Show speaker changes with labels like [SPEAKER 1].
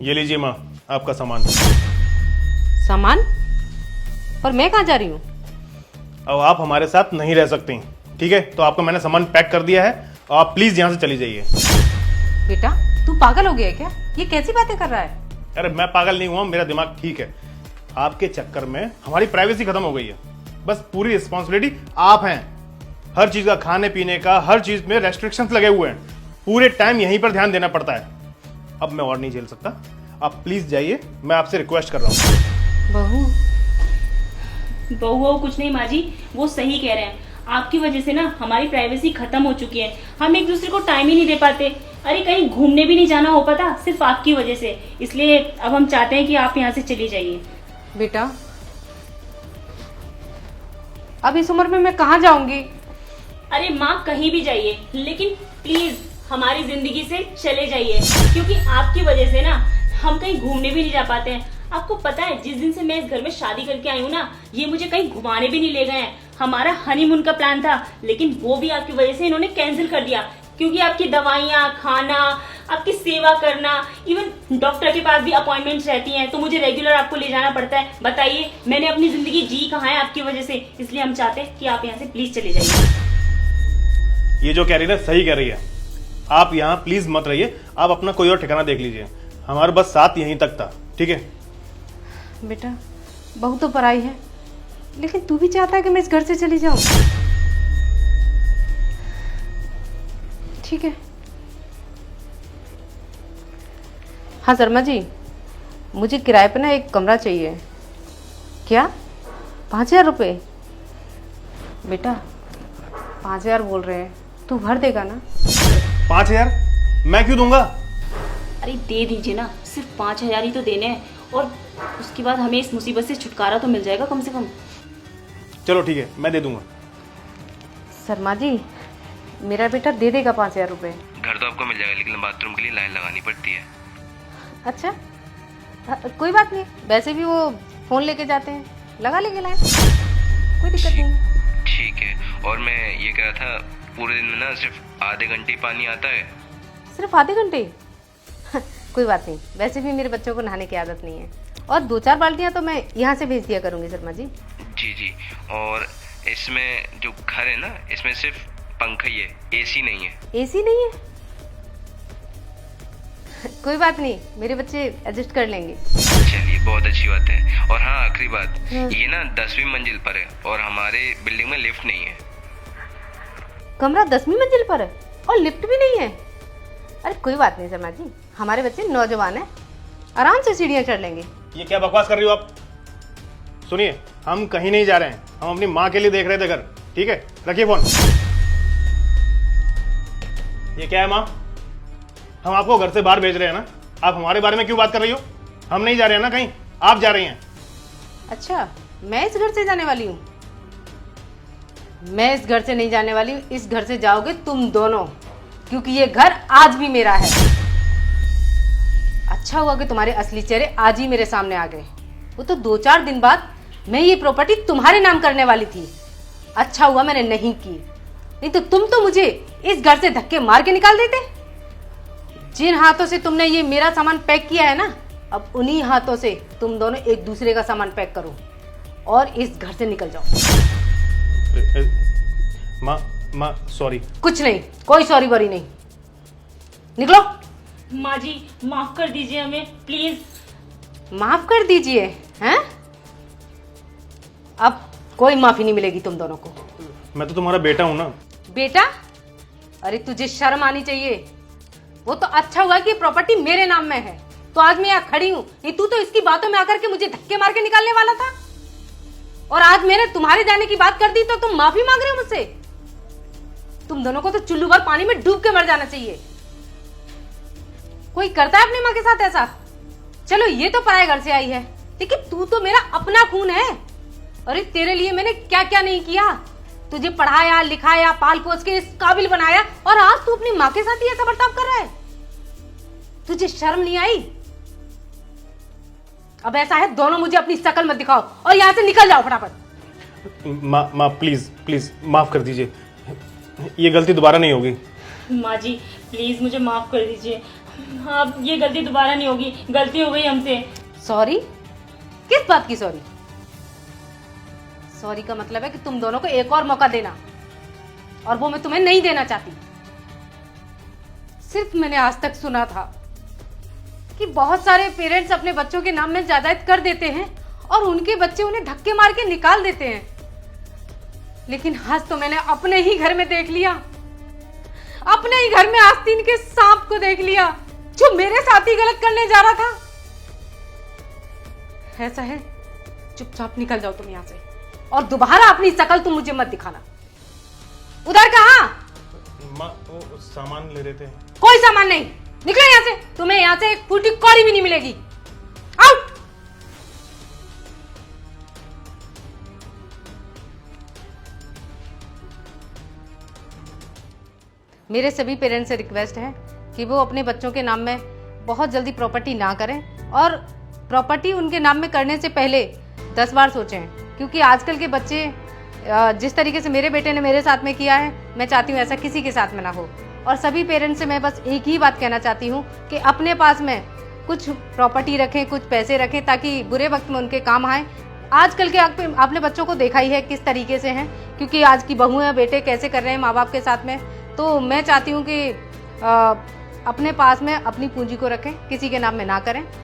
[SPEAKER 1] ये लीजिए माँ, आपका सामान।
[SPEAKER 2] सामान? और मैं कहाँ जा रही हूँ?
[SPEAKER 1] अब आप हमारे साथ नहीं रह सकती, ठीक है? तो आपका मैंने सामान पैक कर दिया है और आप प्लीज यहाँ से चली जाइए।
[SPEAKER 2] बेटा तू पागल हो गया है क्या? ये कैसी बातें कर रहा है?
[SPEAKER 1] अरे मैं पागल नहीं हुआ, मेरा दिमाग ठीक है। आपके चक्कर में हमारी प्राइवेसी खत्म हो गई है। बस पूरी रिस्पॉन्सिबिलिटी आप हैं। हर चीज का, खाने पीने का, हर चीज में रेस्ट्रिक्शंस लगे हुए हैं। पूरे टाइम यहीं पर ध्यान देना पड़ता है। अब मैं और नहीं झेल सकता, आप प्लीज जाइए, मैं आपसे रिक्वेस्ट कर रहा हूँ।
[SPEAKER 2] बहू
[SPEAKER 3] बहू कुछ नहीं माँ जी, वो सही कह रहे हैं। आपकी वजह से ना हमारी प्राइवेसी खत्म हो चुकी है। हम एक दूसरे को टाइम ही नहीं दे पाते। अरे कहीं घूमने भी नहीं जाना हो पाता, सिर्फ आपकी वजह से। इसलिए अब हम चाहते हैं कि आप यहाँ से चली जाइए।
[SPEAKER 2] बेटा अब इस उम्र में मैं कहाँ जाऊंगी?
[SPEAKER 3] अरे माँ कहीं भी जाइए, लेकिन प्लीज हमारी जिंदगी से चले जाइए, क्योंकि आपकी वजह से ना हम कहीं घूमने भी नहीं जा पाते हैं। आपको पता है जिस दिन से मैं इस घर में शादी करके आई हूँ ना, ये मुझे कहीं घुमाने भी नहीं ले गए हैं। हमारा हनीमून का प्लान था, लेकिन वो भी आपकी वजह से इन्होंने कैंसिल कर दिया, क्योंकि आपकी दवाइयाँ, खाना, आपकी सेवा करना, इवन डॉक्टर के पास भी अपॉइंटमेंट्स रहती हैं, तो मुझे रेगुलर आपको ले जाना पड़ता है। बताइए मैंने अपनी जिंदगी जी कहाँ है आपकी वजह से। इसलिए हम चाहते हैं कि आप यहाँ से प्लीज चले जाइए।
[SPEAKER 1] ये जो कह रही है सही कह रही है। आप यहाँ प्लीज मत रहिए, आप अपना कोई और ठिकाना देख लीजिए। हमारा बस साथ यहीं तक था, ठीक है?
[SPEAKER 2] बेटा बहू तो पराई है, लेकिन तू भी चाहता है कि मैं इस घर से चली जाऊं? ठीक है। हाँ शर्मा जी, मुझे किराए पे ना एक कमरा चाहिए। क्या? 5,000 रुपये? बेटा 5,000 बोल रहे हैं, तू भर देगा ना?
[SPEAKER 1] 5,000? मैं क्यों दूंगा?
[SPEAKER 3] अरे दे दीजिए ना, सिर्फ 5,000 ही तो देने हैं, और उसके बाद हमें इस मुसीबत से छुटकारा तो मिल जाएगा कम से कम।
[SPEAKER 1] चलो ठीक है, मैं दे दूंगा।
[SPEAKER 2] शर्मा जी मेरा बेटा दे देगा 5,000 रुपये।
[SPEAKER 4] घर तो आपको मिल जाएगा, लेकिन बाथरूम के लिए लाइन लगानी पड़ती है।
[SPEAKER 2] अच्छा कोई बात नहीं, वैसे भी वो फोन लेके जाते हैं, लगा लेंगे लाइन, कोई दिक्कत नहीं।
[SPEAKER 4] ठीक है। और मैं ये कह रहा था, पूरे दिन में ना सिर्फ आधे घंटे ही पानी आता है।
[SPEAKER 2] सिर्फ आधे घंटे? कोई बात नहीं, वैसे भी मेरे बच्चों को नहाने की आदत नहीं है, और 2-4 बाल्टियाँ तो मैं यहाँ से भेज दिया करूँगी शर्मा जी।
[SPEAKER 4] जी जी। और इसमें जो घर है ना, इसमें सिर्फ पंखा ही है, एसी नहीं है।
[SPEAKER 2] एसी नहीं है? कोई बात नहीं, मेरे बच्चे एडजस्ट कर लेंगे।
[SPEAKER 4] चलिए बहुत अच्छी बात है। और हाँ आखिरी बात, ये ना 10वीं मंजिल पर है और हमारे बिल्डिंग में लिफ्ट नहीं है।
[SPEAKER 2] कमरा 10वीं मंजिल पर है और लिफ्ट भी नहीं है? अरे कोई बात नहीं शर्मा जी, हमारे बच्चे नौजवान हैं, आराम से सीढ़ियाँ चढ़ लेंगे। ये
[SPEAKER 1] क्या बकवास कर रही हो आप? सुनिए, हम कहीं नहीं जा रहे हैं, हम अपनी माँ के लिए देख रहे थे घर, ठीक है? रखिए फोन। ये क्या है माँ? हम आपको घर से बाहर भेज रहे हैं ना, आप हमारे बारे में क्यों बात कर रही हो? हम नहीं जा रहे हैं ना कहीं, आप जा रही हैं।
[SPEAKER 2] अच्छा मैं इस घर से जाने वाली हूँ? मैं इस घर से नहीं जाने वाली हूँ, इस घर से जाओगे तुम दोनों, क्योंकि ये घर आज भी मेरा है। अच्छा हुआ कि तुम्हारे असली चेहरे आज ही मेरे सामने आ गए। वो तो 2-4 दिन बाद मैं ये प्रॉपर्टी तुम्हारे नाम करने वाली थी। अच्छा हुआ मैंने नहीं की, नहीं तो तुम तो मुझे इस घर से धक्के मार के निकाल देते। जिन हाथों से तुमने ये मेरा सामान पैक किया है ना, अब उन्हीं हाथों से तुम दोनों एक दूसरे का सामान पैक करो और इस घर से निकल जाओ।
[SPEAKER 1] माँ सॉरी।
[SPEAKER 2] कुछ नहीं, कोई सॉरी वॉरी नहीं, निकलो।
[SPEAKER 3] माँ जी माफ कर दीजिए हमें प्लीज।
[SPEAKER 2] माफ कर दीजिए? हैं? अब कोई माफी नहीं मिलेगी तुम दोनों को।
[SPEAKER 1] मैं तो तुम्हारा बेटा हूं ना।
[SPEAKER 2] बेटा? अरे तुझे शर्म आनी चाहिए। वो तो अच्छा हुआ कि प्रॉपर्टी मेरे नाम में है, तो आज मैं यहाँ खड़ी हूँ, नहीं तू तो इसकी बातों में आकर के मुझे धक्के मार के निकालने वाला था। और आज मैंने तुम्हारे जाने की बात कर दी तो तुम माफी मांग रहे हो मुझसे? तुम दोनों को तो चुल्लू भर पानी में डूब के मर जाना चाहिए। कोई करता है अपनी माँ के साथ ऐसा? चलो ये तो पराये घर से आई है, लेकिन तू तो मेरा अपना खून है। अरे तेरे लिए मैंने क्या क्या नहीं किया, तुझे पढ़ाया लिखाया, पाल पोस के इस काबिल बनाया, और आज तू अपनी माँ के साथ ही ऐसा बर्ताव कर रहा है। तुझे शर्म नहीं आई? अब ऐसा है, दोनों मुझे अपनी शक्ल मत दिखाओ और यहाँ से निकल जाओ फटाफट।
[SPEAKER 1] माँ प्लीज माफ कर दीजिए, ये गलती दोबारा नहीं होगी।
[SPEAKER 3] माँ जी प्लीज मुझे माफ कर दीजिए। हाँ, अब ये गलती दोबारा नहीं होगी, गलती हो गई हमसे।
[SPEAKER 2] सॉरी? किस बात की सॉरी? सॉरी का मतलब है कि तुम दोनों को एक और मौका देना, और वो मैं तुम्हें नहीं देना चाहती। सिर्फ मैंने आज तक सुना था कि बहुत सारे पेरेंट्स अपने बच्चों के नाम में जायदाद कर देते हैं और उनके बच्चे उन्हें धक्के मार के निकाल देते हैं, लेकिन आज तो मैंने अपने ही घर में देख लिया, अपने ही घर में आस्तीन के सांप को देख लिया जो मेरे साथ ही गलत करने जा रहा था। ऐसा है, चुपचाप निकल जाओ तुम यहां से, और दोबारा अपनी शकल तुम मुझे मत दिखाना। उधर कहां?
[SPEAKER 1] माँ वो सामान ले रहे थे।
[SPEAKER 2] कोई सामान नहीं, निकलो यहां से, तुम्हें यहां से एक फूटी कौड़ी भी नहीं मिलेगी। आउट! मेरे सभी पेरेंट्स से रिक्वेस्ट है कि वो अपने बच्चों के नाम में बहुत जल्दी प्रॉपर्टी ना करें, और प्रॉपर्टी उनके नाम में करने से पहले 10 बार सोचें, क्योंकि आजकल के बच्चे जिस तरीके से मेरे बेटे ने मेरे साथ में किया है, मैं चाहती हूँ ऐसा किसी के साथ में ना हो। और सभी पेरेंट्स से मैं बस एक ही बात कहना चाहती हूँ कि अपने पास में कुछ प्रॉपर्टी रखें, कुछ पैसे रखें, ताकि बुरे वक्त में उनके काम आए। आजकल के आपने बच्चों को देखा ही है किस तरीके से हैं, क्योंकि आज की बहुएं बेटे कैसे कर रहे हैं माँ बाप के साथ में। तो मैं चाहती हूँ कि अपने पास में अपनी पूंजी को रखें, किसी के नाम में ना करें।